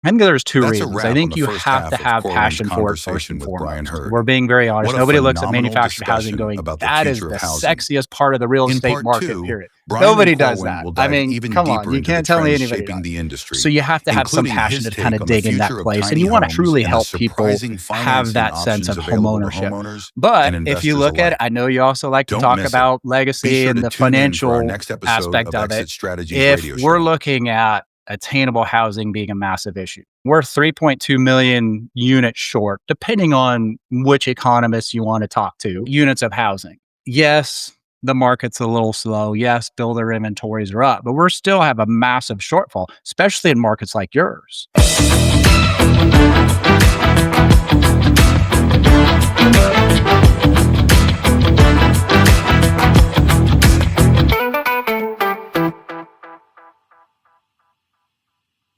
I think there's two That's a reasons. I wrap on think the you first have half to of have Corwin's passion for it first conversation and with Brian foremost. Hurd. We're being very honest. What a Nobody looks at phenomenal manufactured housing discussion going, about the that is future the of housing. sexiest part of the real In estate part market, two, period. Brian Nobody and does Corwin that. will I dive mean, even come on. deeper You into the can't tell me trends anybody shaping does. the industry, So you have to have some including passion his to kind take of on the dig in that future of place. And tiny you want to homes truly and the help people surprising have financing that sense options of available to homeownership. homeowners But and if you investors look at it, alike. I know you also like to Don't talk miss it. about Be legacy sure and to the tune in for our financial next episode aspect of of it. Exit Strategies If Radio we're Show. looking at attainable housing being a massive issue, we're 3.2 million units short, depending on which economist you want to talk to, units of housing. Yes, the market's a little slow. Yes, builder inventories are up, but we're still have a massive shortfall, especially in markets like yours.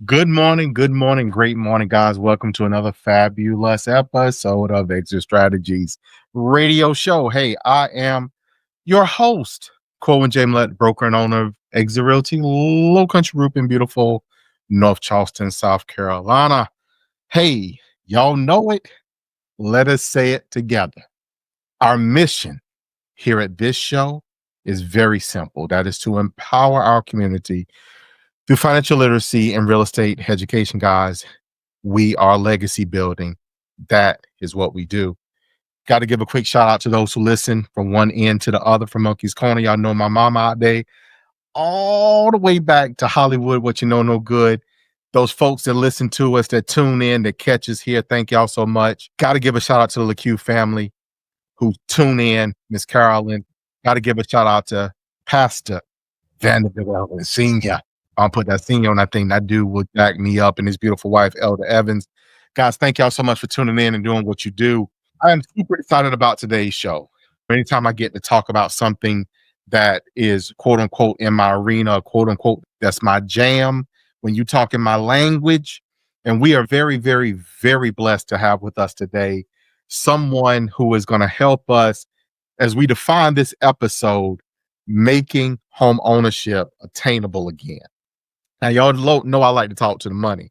Good morning, great morning, guys. Welcome to another fabulous episode of Exit Strategies Radio Show. Hey, I am your host, Corwin J. Millett, broker and owner of Exit Realty, Low Country Group in beautiful North Charleston, South Carolina. Hey, y'all know it. Let us say it together. Our mission here at this show is very simple. That is to empower our community through financial literacy and real estate education, guys. We are legacy building. That is what we do. Got to give a quick shout out to those who listen from one end to the other from Monkey's Corner. Y'all know my mama out there, all the way back to Hollywood. What you know, no good. Those folks that listen to us, that tune in, that catch us here. Thank y'all so much. Got to give a shout out to the LeCue family who tune in. Miss Carolyn. Got to give a shout out to Pastor Vanderbilt Senior. I'll put that senior on that thing. That dude will back me up, and his beautiful wife, Elder Evans. Guys, thank y'all so much for tuning in and doing what you do. I am super excited about today's show. Anytime I get to talk about something that is quote unquote in my arena, quote unquote, that's my jam, when you talk in my language, and we are very, very, very blessed to have with us today someone who is going to help us as we define this episode, making home ownership attainable again. Now, y'all know I like to talk to the money.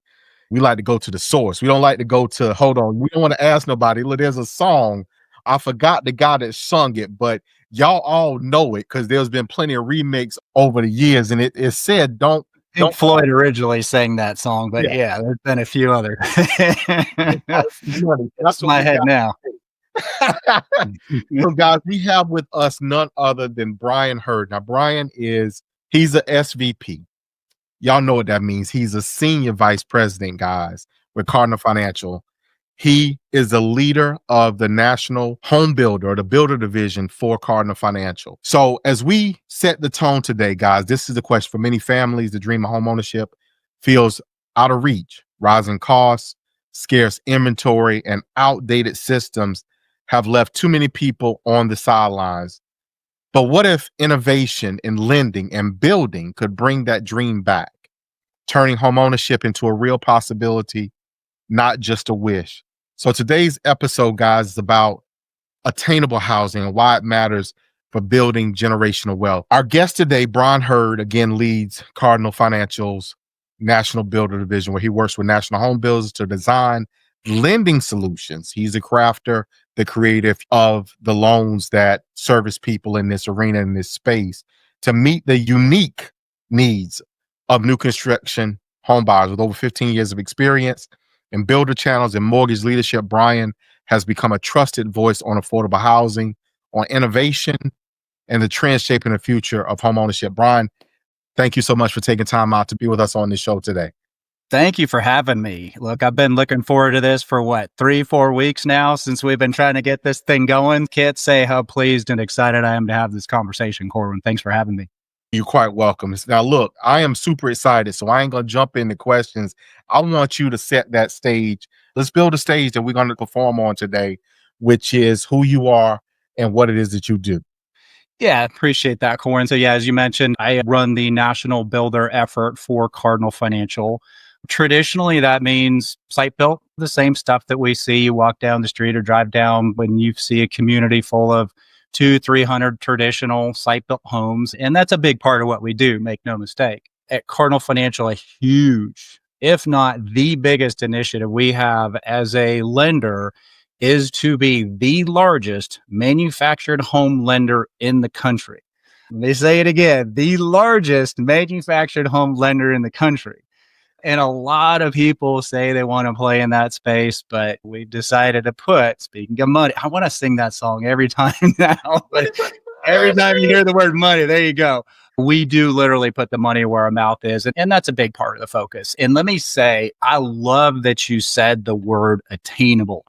We like to go to the source. We don't like to go to, hold on, we don't want to ask nobody. Look, there's a song. I forgot the guy that sung it, but y'all all know it because there's been plenty of remakes over the years. And it said, don't Floyd originally sang that song, but yeah, there's been a few others. That's my head now. So, guys, we have with us none other than Brian Hurd. Now, Brian he's a SVP. Y'all know what that means. He's a senior vice president, guys, with Cardinal Financial. He is the leader of the national home builder, the builder division for Cardinal Financial. So as we set the tone today, guys, this is the question for many families. The dream of home ownership feels out of reach. Rising costs, scarce inventory, and outdated systems have left too many people on the sidelines. But what if innovation in lending and building could bring that dream back, turning home ownership into a real possibility, not just a wish? So today's episode, guys, is about attainable housing and why it matters for building generational wealth. Our guest today, Brian Hurd, again leads Cardinal Financial's National Builder Division, where he works with national home builders to design lending solutions. He's a crafter, the creative of the loans that service people in this arena, in this space, to meet the unique needs of new construction home buyers. With over 15 years of experience in builder channels and mortgage leadership, Brian has become a trusted voice on affordable housing, on innovation, and the trend shaping the future of home ownership. Brian, thank you so much for taking time out to be with us on this show today. Thank you for having me. Look, I've been looking forward to this for 3-4 weeks now since we've been trying to get this thing going. Can't say how pleased and excited I am to have this conversation, Corwin. Thanks for having me. You're quite welcome. Now, look, I am super excited, so I ain't going to jump into questions. I want you to set that stage. Let's build a stage that we're going to perform on today, which is who you are and what it is that you do. Yeah, appreciate that, Corwin. So yeah, as you mentioned, I run the national builder effort for Cardinal Financial. Traditionally, that means site built, the same stuff that we see. You walk down the street or drive down when you see a community full of 200-300 traditional site built homes. And that's a big part of what we do, make no mistake. At Cardinal Financial, a huge if not the biggest initiative we have as a lender, is to be the largest manufactured home lender in the country. Let me say it again, the largest manufactured home lender in the country. And a lot of people say they want to play in that space, but we decided to put, speaking of money, I want to sing that song every time now, but every time you hear the word money, there you go. We do literally put the money where our mouth is. And that's a big part of the focus. And let me say, I love that you said the word attainable,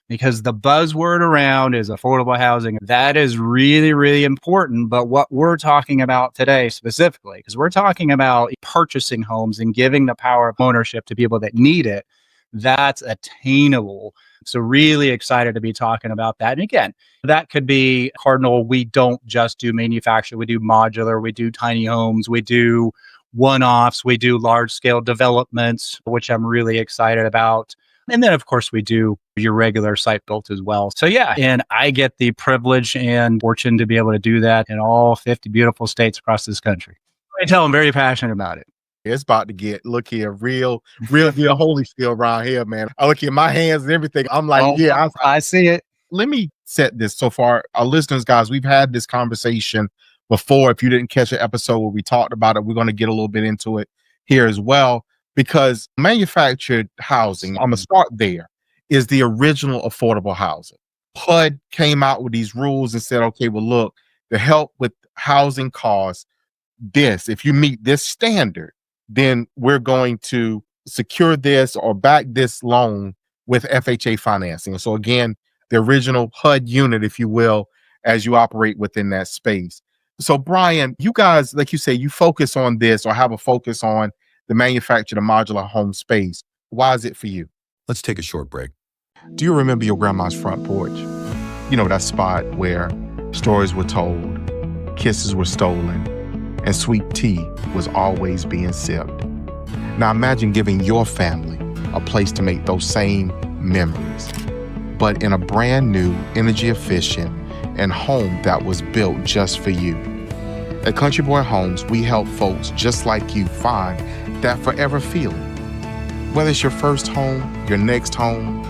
because the buzzword around is affordable housing. That is really, really important. But what we're talking about today specifically, because we're talking about purchasing homes and giving the power of ownership to people that need it, that's attainable. So really excited to be talking about that. And again, that could be Cardinal. We don't just do manufacturing. We do modular. We do tiny homes. We do one-offs. We do large-scale developments, which I'm really excited about. And then, of course, we do your regular site built as well. So, yeah, and I get the privilege and fortune to be able to do that in all 50 beautiful states across this country. I tell I'm very passionate about it. It's about to get, look here, real deal holy skill around here, man. I look at my hands and everything. I'm like, I see it. Let me set this so far. Our listeners, guys, we've had this conversation before. If you didn't catch an episode where we talked about it, we're going to get a little bit into it here as well, because manufactured housing, I'm going to start there, is the original affordable housing. HUD came out with these rules and said, okay, well, look, to help with housing costs, if you meet this standard, then we're going to secure this or back this loan with FHA financing. So again, the original HUD unit, if you will, as you operate within that space. So Brian, you guys, like you say, you focus on this or have a focus on the manufactured and modular home space. Why is it for you? Let's take a short break. Do you remember your grandma's front porch? You know, that spot where stories were told, kisses were stolen, and sweet tea was always being sipped. Now imagine giving your family a place to make those same memories, but in a brand new, energy efficient, and home that was built just for you. At Country Boy Homes, we help folks just like you find that forever feeling. Whether it's your first home, your next home,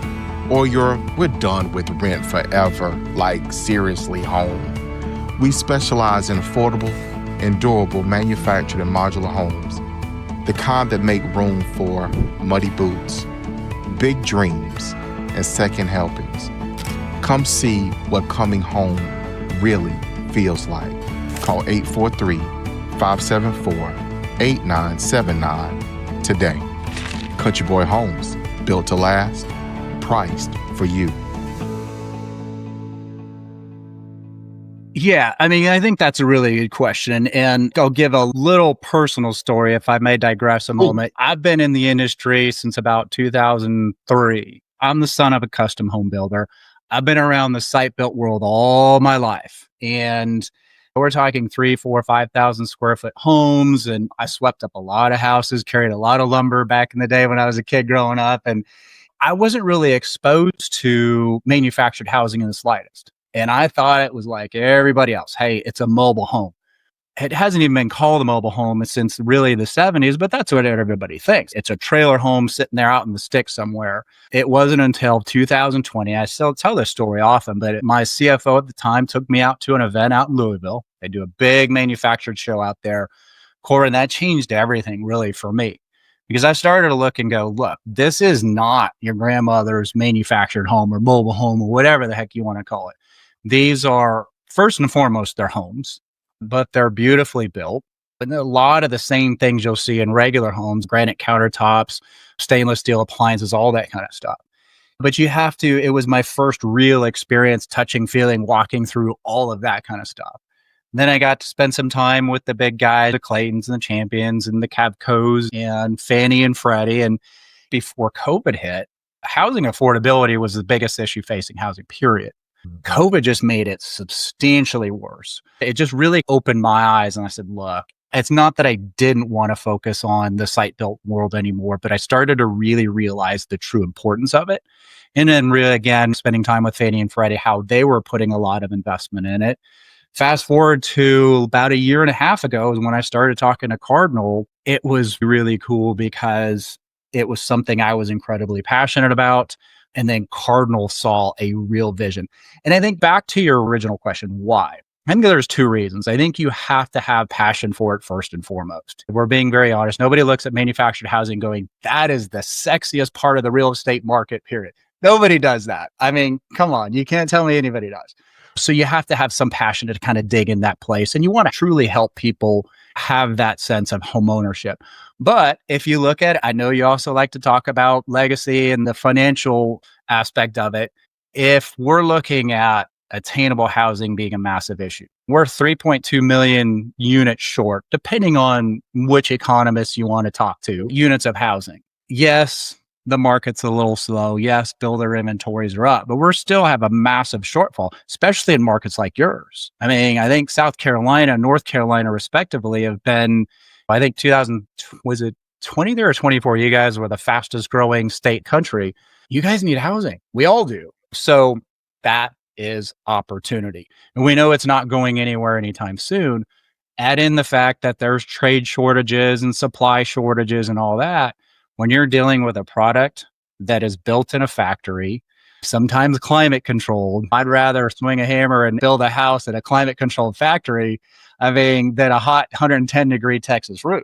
or we're done with rent forever, like seriously home. We specialize in affordable and durable manufactured and modular homes, the kind that make room for muddy boots, big dreams, and second helpings. Come see what coming home really feels like. Call 843-574-8979 today. Country Boy Homes, built to last, priced for you. Yeah, I mean, I think that's a really good question. And I'll give a little personal story if I may digress a moment. I've been in the industry since about 2003. I'm the son of a custom home builder. I've been around the site built world all my life. And we're talking 3, 4, 5,000 square foot homes. And I swept up a lot of houses, carried a lot of lumber back in the day when I was a kid growing up. And I wasn't really exposed to manufactured housing in the slightest. And I thought it was like everybody else. Hey, it's a mobile home. It hasn't even been called a mobile home since really the 70s, but that's what everybody thinks. It's a trailer home sitting there out in the sticks somewhere. It wasn't until 2020. I still tell this story often, but my CFO at the time took me out to an event out in Louisville. They do a big manufactured show out there. And that changed everything really for me. Because I started to look and go, look, this is not your grandmother's manufactured home or mobile home or whatever the heck you want to call it. These are, first and foremost, they're homes, but they're beautifully built. And a lot of the same things you'll see in regular homes, granite countertops, stainless steel appliances, all that kind of stuff. But you have to, it was my first real experience touching, feeling, walking through all of that kind of stuff. Then I got to spend some time with the big guys, the Claytons and the Champions and the Cavcos and Fannie and Freddie. And before COVID hit, housing affordability was the biggest issue facing housing, period. COVID just made it substantially worse. It just really opened my eyes. And I said, look, it's not that I didn't want to focus on the site built world anymore, but I started to really realize the true importance of it. And then really, again, spending time with Fannie and Freddie, how they were putting a lot of investment in it. Fast forward to about a year and a half ago is when I started talking to Cardinal. It was really cool because It was something I was incredibly passionate about. And then Cardinal saw a real vision. And I think back to your original question, why? I think there's two reasons. I think you have to have passion for it first and foremost. If we're being very honest. Nobody looks at manufactured housing going, that is the sexiest part of the real estate market, period. Nobody does that. I mean, come on, you can't tell me anybody does. So you have to have some passion to kind of dig in that place. And you want to truly help people have that sense of homeownership. But if you look at it, I know you also like to talk about legacy and the financial aspect of it. If we're looking at attainable housing being a massive issue, we're 3.2 million units short, depending on which economists you want to talk to, units of housing. Yes, the market's a little slow. Yes, builder inventories are up, but we're still have a massive shortfall, especially in markets like yours. I mean, I think South Carolina, North Carolina, respectively, have been, I think 2000, was it 20 or 24? You guys were the fastest growing state country. You guys need housing. We all do. So that is opportunity. And we know it's not going anywhere anytime soon. Add in the fact that there's trade shortages and supply shortages and all that. When you're dealing with a product that is built in a factory, sometimes climate controlled, I'd rather swing a hammer and build a house at a climate controlled factory, than a hot 110-degree Texas roof.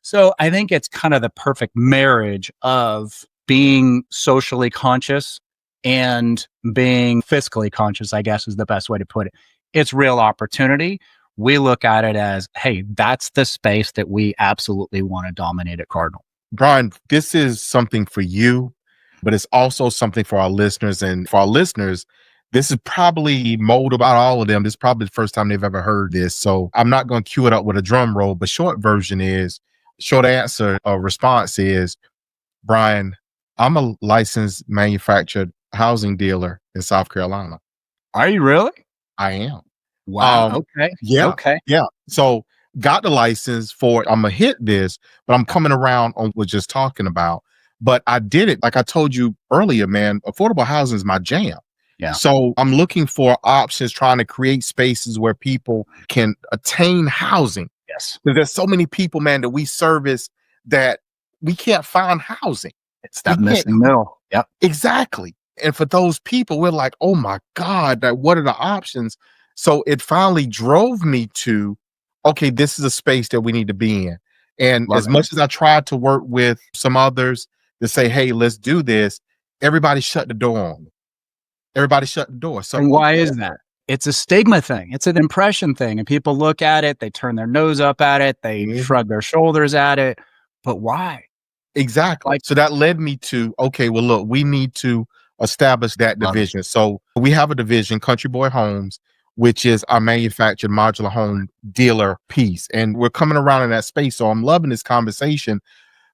So I think it's kind of the perfect marriage of being socially conscious and being fiscally conscious, I guess is the best way to put it. It's real opportunity. We look at it as, hey, that's the space that we absolutely want to dominate at Cardinal. Brian, this is something for you, but it's also something for our listeners. And for our listeners, this is probably mold about all of them. This is probably the first time they've ever heard this. So I'm not going to cue it up with a drum roll, but short answer or response is, Brian, I'm a licensed manufactured housing dealer in South Carolina. Are you really? I am. Wow. Okay. Yeah. Okay. Yeah. So got the license for it. I'm gonna hit this, but I'm coming around on what we're just talking about. But I did it, like I told you earlier, man, affordable housing is my jam. Yeah. So I'm looking for options, trying to create spaces where people can attain housing. Yes. There's so many people, man, that we service that we can't find housing. It's that missing middle. Yep. Exactly. And for those people, we're like, oh my God, what are the options? So it finally drove me to, okay, this is a space that we need to be in. And as much as I tried to work with some others to say, hey, let's do this, everybody shut the door on me. Everybody shut the door. So and why is that? It's a stigma thing. It's an impression thing. And people look at it, they turn their nose up at it, they shrug their shoulders at it. But why? Exactly. So that led me to, okay, well, look, we need to establish that division. So we have a division, Country Boy Homes, which is our manufactured modular home dealer piece. And we're coming around in that space. So I'm loving this conversation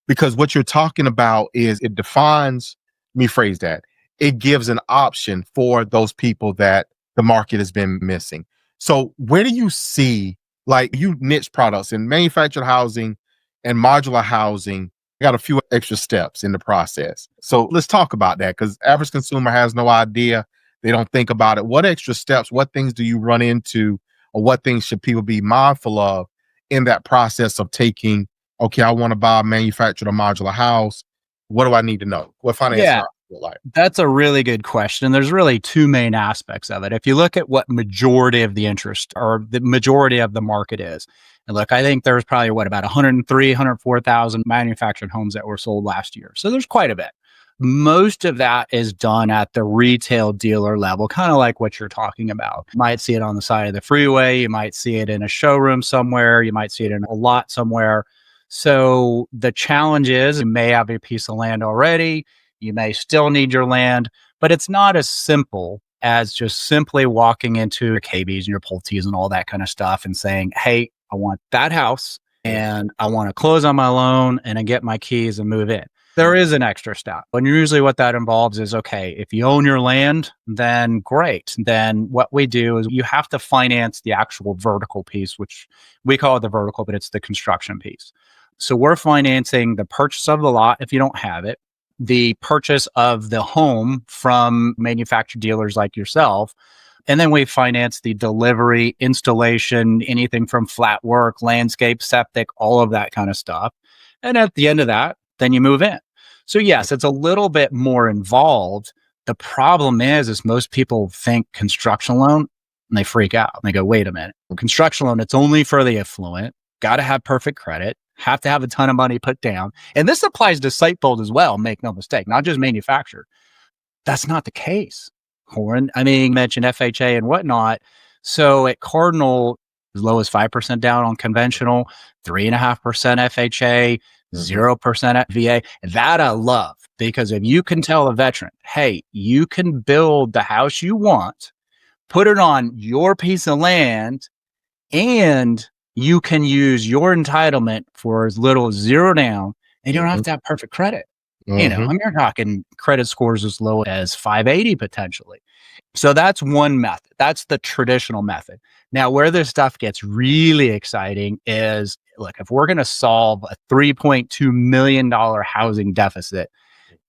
because what you're talking about is it defines, let me phrase that, it gives an option for those people that the market has been missing. So where do you see, like, you niche products in manufactured housing and modular housing? I got a few extra steps in the process. So let's talk about that, because average consumer has no idea. They don't think about it. What extra steps, what things do you run into, or what things should people be mindful of in that process of taking, okay, I want to buy a manufactured or modular house. What do I need to know? What financial like? That's a really good question. There's really two main aspects of it. If you look at what majority of the interest or the majority of the market is, and look, I think there's probably about 103, 104,000 manufactured homes that were sold last year. So there's quite a bit. Most of that is done at the retail dealer level, kind of like what you're talking about. You might see it on the side of the freeway. You might see it in a showroom somewhere. You might see it in a lot somewhere. So the challenge is you may have a piece of land already. You may still need your land, but it's not as simple as just simply walking into your KBs and your Pulte's and all that kind of stuff and saying, hey, I want that house and I want to close on my loan and I get my keys and move in. There is an extra step. And usually what that involves is, okay, if you own your land, then great. Then what we do is you have to finance the actual vertical piece, which we call it the vertical, but it's the construction piece. So we're financing the purchase of the lot if you don't have it, the purchase of the home from manufactured dealers like yourself. And then we finance the delivery, installation, anything from flat work, landscape, septic, all of that kind of stuff. And at the end of that, then you move in. So yes, it's a little bit more involved. The problem is most people think construction loan and they freak out. And they go, wait a minute, construction loan, it's only for the affluent, got to have perfect credit, have to have a ton of money put down. And this applies to site build as well, make no mistake, not just manufacturer. That's not the case, Corin. I mean, you mentioned FHA and whatnot. So at Cardinal, as low as 5% down on conventional, 3.5% FHA, 0% VA. That I love, because if you can tell a veteran, hey, you can build the house you want, put it on your piece of land, and you can use your entitlement for as little as zero down, and you don't have to have perfect credit. You know, I mean, you're talking credit scores as low as 580 potentially. So that's one method. That's the traditional method. Now, where this stuff gets really exciting is, look, if we're going to solve a $3.2 million housing deficit,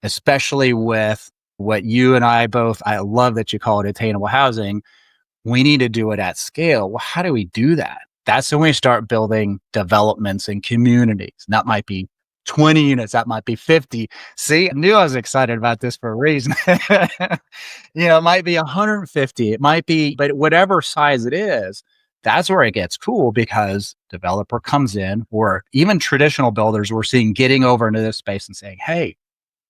especially with what you and I both, I love that you call it attainable housing, we need to do it at scale. Well, how do we do that? That's when we start building developments and communities. And that might be 20 units, that might be 50. See, I knew I was excited about this for a reason. It might be 150, it might be, but whatever size it is, that's where it gets cool, because developer comes in, or even traditional builders we're seeing getting over into this space and saying, hey,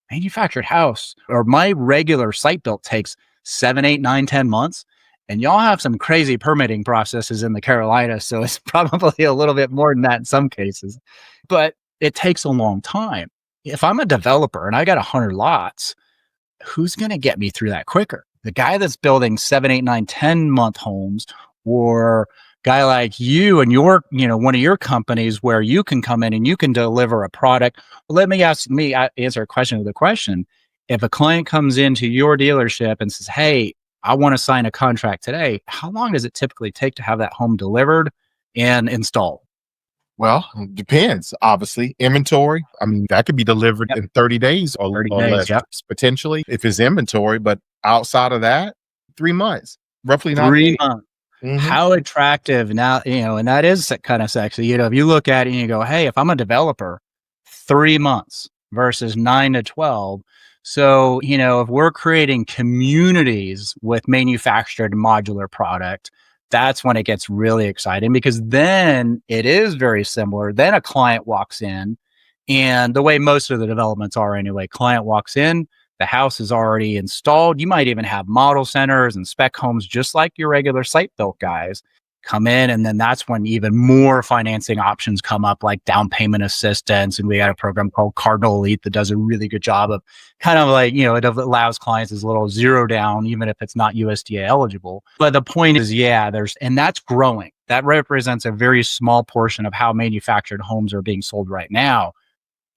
manufactured house or my regular site built takes 7, 8, 9, 10 months. And y'all have some crazy permitting processes in the Carolinas. So it's probably a little bit more than that in some cases, but it takes a long time. If I'm a developer and I got 100 lots, who's going to get me through that quicker? The guy that's building 7, 8, 9, 10-month homes, or guy like you and your, one of your companies where you can come in and you can deliver a product. Well, let me answer a question with a question. If a client comes into your dealership and says, hey, I want to sign a contract today, how long does it typically take to have that home delivered and installed? Well, it depends, obviously. Inventory, I mean, that could be delivered in 30 days or 30 or days, less, yep. potentially, if it's inventory. But outside of that, 3 months, roughly 3 98. months. Mhm. How attractive now, and that is kind of sexy. If you look at it and you go, hey, if I'm a developer, 3 months versus 9 to 12. So, if we're creating communities with manufactured modular product, that's when it gets really exciting, because then it is very similar. Then a client walks in, and the way most of the developments are anyway, client walks in, the house is already installed. You might even have model centers and spec homes, just like your regular site built guys come in. And then that's when even more financing options come up, like down payment assistance. And we got a program called Cardinal Elite that does a really good job of kind of like, it allows clients as little as zero down, even if it's not USDA eligible. But the point is, and that's growing. That represents a very small portion of how manufactured homes are being sold right now.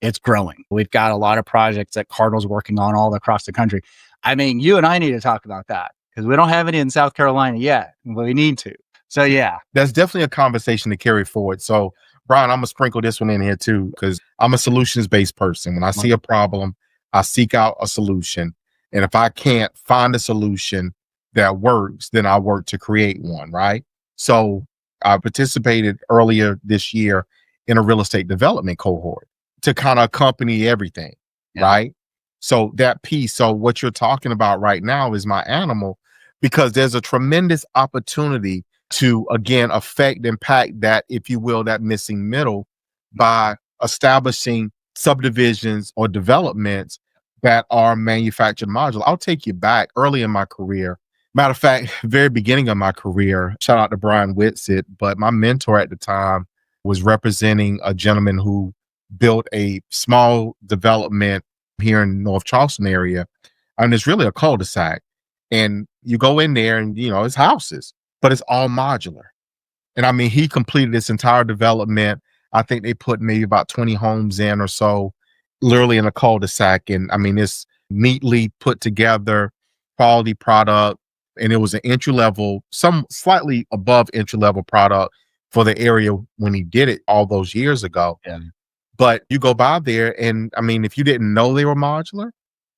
It's growing. We've got a lot of projects that Cardinal's working on all across the country. I mean, you and I need to talk about that, because we don't have any in South Carolina yet, but we need to. So yeah, That's definitely a conversation to carry forward. So, Brian, I'm gonna sprinkle this one in here too, because I'm a solutions-based person. When I see a problem, I seek out a solution. And if I can't find a solution that works, then I work to create one, right? So I participated earlier this year in a real estate development cohort to kind of accompany everything, Yeah. right? So that piece, so what you're talking about right now is my animal, because there's a tremendous opportunity to, again, impact that, if you will, that missing middle, by establishing subdivisions or developments that are manufactured modular. I'll take you back early in my career. Matter of fact, very beginning of my career, shout out to Brian Whitsitt, but my mentor at the time was representing a gentleman who built a small development here in North Charleston area. And it's really a cul-de-sac. And you go in there and, it's houses, but it's all modular. And I mean, he completed this entire development. I think they put maybe about 20 homes in or so, literally in a cul-de-sac. And I mean, it's neatly put together, quality product. And it was an entry level, some slightly above entry level product for the area when he did it all those years ago. Yeah. But you go by there, and I mean, if you didn't know they were modular,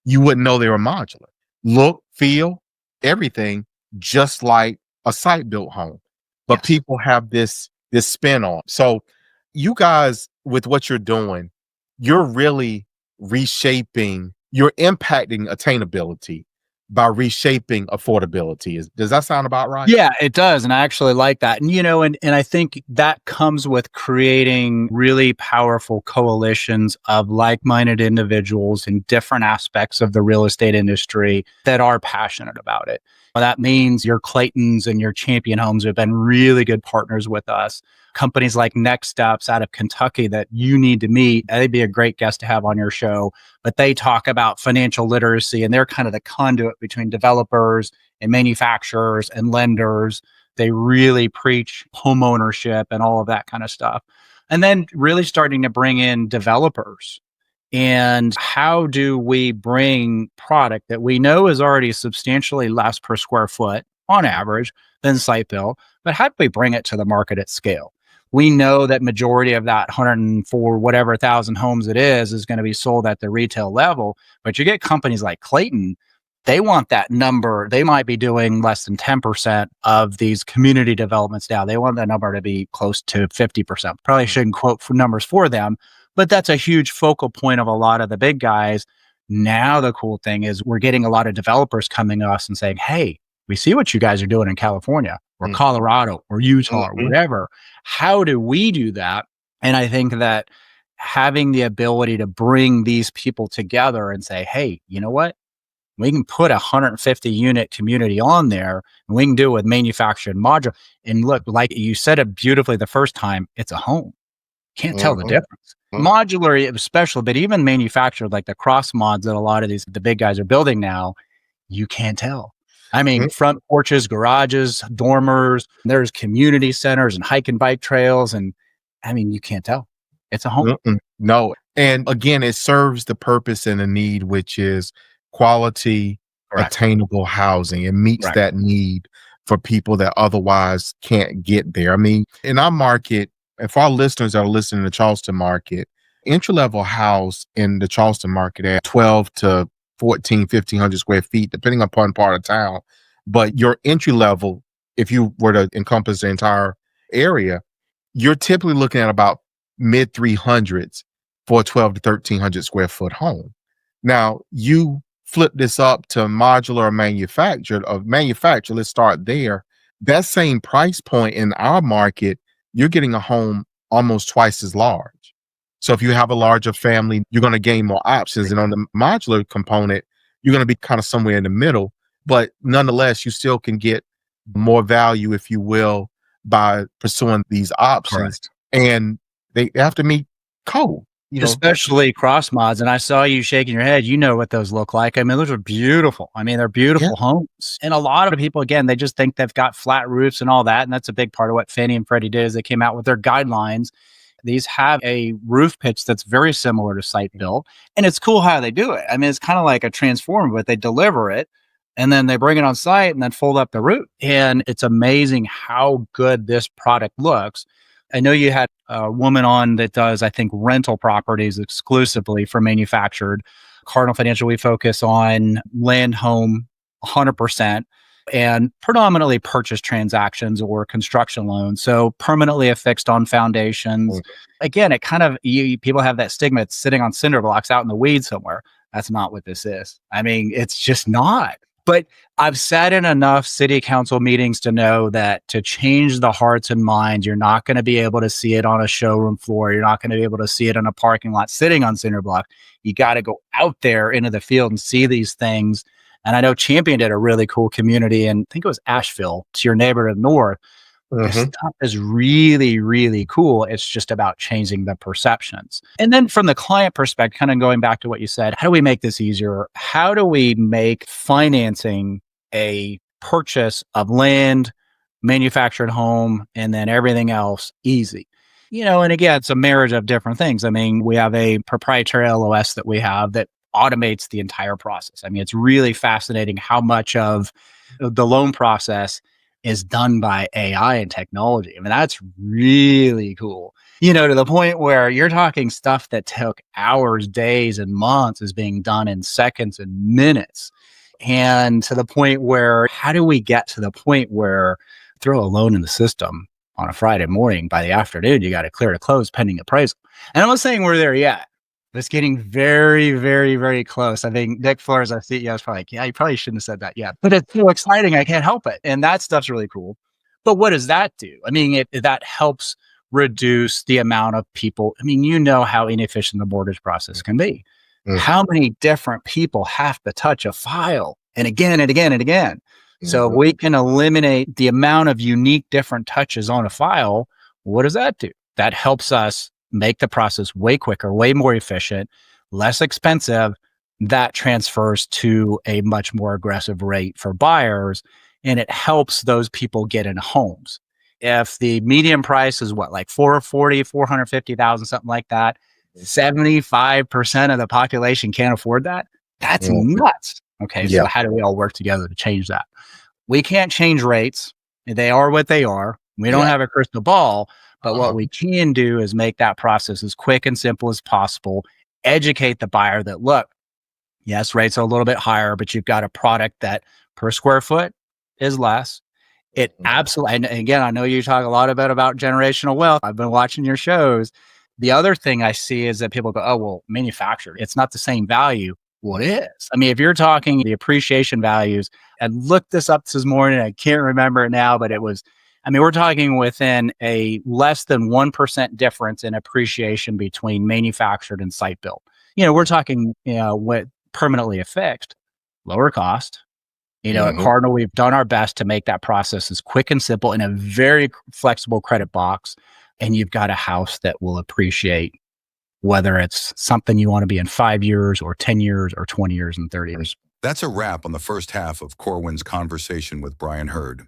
you wouldn't know they were modular. Look, feel, everything just like a site built home. But Yes. people have this spin on. So you guys, with what you're doing, you're really you're impacting attainability by reshaping affordability. Does that sound about right? Yeah, it does. And I actually like that. And, and I think that comes with creating really powerful coalitions of like-minded individuals in different aspects of the real estate industry that are passionate about it. Well, that means your Claytons and your Champion Homes have been really good partners with us. Companies like Next Steps out of Kentucky that you need to meet, they'd be a great guest to have on your show. But they talk about financial literacy, and they're kind of the conduit between developers and manufacturers and lenders. They really preach home ownership and all of that kind of stuff. And then really starting to bring in developers. And how do we bring product that we know is already substantially less per square foot on average than site built, but how do we bring it to the market at scale? We know that majority of that 104 whatever thousand homes it is going to be sold at the retail level. But you get companies like Clayton, they want that number. They might be doing less than 10% of these community developments now. They want that number to be close to 50%. Probably shouldn't quote for numbers for them, but that's a huge focal point of a lot of the big guys. Now, the cool thing is we're getting a lot of developers coming to us and saying, hey, we see what you guys are doing in California or Colorado or Utah or whatever. How do we do that? And I think that having the ability to bring these people together and say, hey, you know what? We can put 150 unit community on there, and we can do it with manufactured modular. And look, like you said it beautifully the first time, it's a home. Can't tell the difference. Modular is special, but even manufactured, like the cross mods that a lot of the big guys are building now, you can't tell. I mean, front porches, garages, dormers, there's community centers and hike and bike trails. And I mean, you can't tell. It's a home. No. And again, it serves the purpose and the need, which is quality, attainable housing. It meets that need for people that otherwise can't get there. I mean, in our market, if our listeners are listening to the Charleston market, entry-level house in the Charleston market at 12 to 14, 1,500 square feet, depending upon part of town. But your entry level, if you were to encompass the entire area, you're typically looking at about mid 300s for a 12 to 1,300 square foot home. Now, you flip this up to modular or manufactured, let's start there. That same price point in our market, you're getting a home almost twice as large. So if you have a larger family, you're going to gain more options. And on the modular component, you're going to be kind of somewhere in the middle. But nonetheless, you still can get more value, if you will, by pursuing these options. And they have to meet code. Especially cross mods. And I saw you shaking your head. You know what those look like. I mean, those are beautiful. I mean, they're beautiful homes. And a lot of people, again, they just think they've got flat roofs and all that. And that's a big part of what Fannie and Freddie did is they came out with their guidelines. These have a roof pitch that's very similar to site built. And it's cool how they do it. I mean, it's kind of like a transformer, but they deliver it and then they bring it on site and then fold up the roof. And it's amazing how good this product looks. I know you had a woman on that does, I think, rental properties exclusively for manufactured. Cardinal Financial, we focus on land, home, 100%, and predominantly purchase transactions or construction loans. So permanently affixed on foundations. Again, it kind of, people have that stigma. It's sitting on cinder blocks out in the weeds somewhere. That's not what this is. I mean, it's just not. But I've sat in enough city council meetings to know that to change the hearts and minds, you're not going to be able to see it on a showroom floor. You're not going to be able to see it in a parking lot sitting on cinder block. You got to go out there into the field and see these things. And I know Champion did a really cool community, and I think it was Asheville, to your neighborhood north. This stuff is really, really cool. It's just about changing the perceptions. And then from the client perspective, kind of going back to what you said, how do we make this easier? How do we make financing a purchase of land, manufactured home, and then everything else easy? And again, it's a marriage of different things. I mean, we have a proprietary LOS that we have that automates the entire process. I mean, it's really fascinating how much of the loan process is done by AI and technology. I mean, that's really cool. To the point where you're talking stuff that took hours, days, and months is being done in seconds and minutes. And to the point where, how do we get to the point where throw a loan in the system on a Friday morning, by the afternoon, you got to clear to close pending appraisal? And I'm not saying we're there yet, It's getting very, very, very close. I think Nick Flores, our CEO, is probably like, yeah, you probably shouldn't have said that yet. But it's so exciting. I can't help it. And that stuff's really cool. But what does that do? I mean, that helps reduce the amount of people. I mean, you know how inefficient the mortgage process can be. Mm. How many different people have to touch a file and again and again and again? So if we can eliminate the amount of unique different touches on a file, what does that do? That helps us make the process way quicker, way more efficient, less expensive. That transfers to a much more aggressive rate for buyers, and it helps those people get into homes. If the median price is what, like 440, 450,000, something like that, 75% of the population can't afford that. That's nuts. Okay. So how do we all work together to change that? We can't change rates. They are what they are. We don't have a crystal ball, but what we can do is make that process as quick and simple as possible. Educate the buyer that, look, yes, rates are a little bit higher, but you've got a product that per square foot is less. It absolutely, and again, I know you talk a lot about generational wealth. I've been watching your shows. The other thing I see is that people go, oh, well, manufactured, it's not the same value. Well, it is. I mean, if you're talking the appreciation values, and looked this up this morning, I can't remember it now, but it was, I mean, we're talking within a less than 1% difference in appreciation between manufactured and site built. We're talking, what permanently affixed, lower cost. At Cardinal, we've done our best to make that process as quick and simple in a very flexible credit box. And you've got a house that will appreciate, whether it's something you want to be in 5 years or 10 years or 20 years and 30 years. That's a wrap on the first half of Corwin's conversation with Brian Hurd.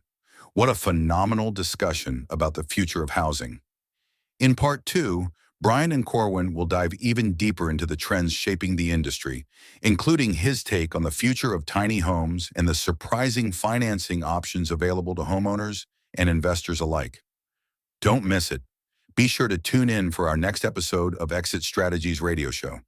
What a phenomenal discussion about the future of housing. In part 2, Brian and Corwin will dive even deeper into the trends shaping the industry, including his take on the future of tiny homes and the surprising financing options available to homeowners and investors alike. Don't miss it. Be sure to tune in for our next episode of Exit Strategies Radio Show.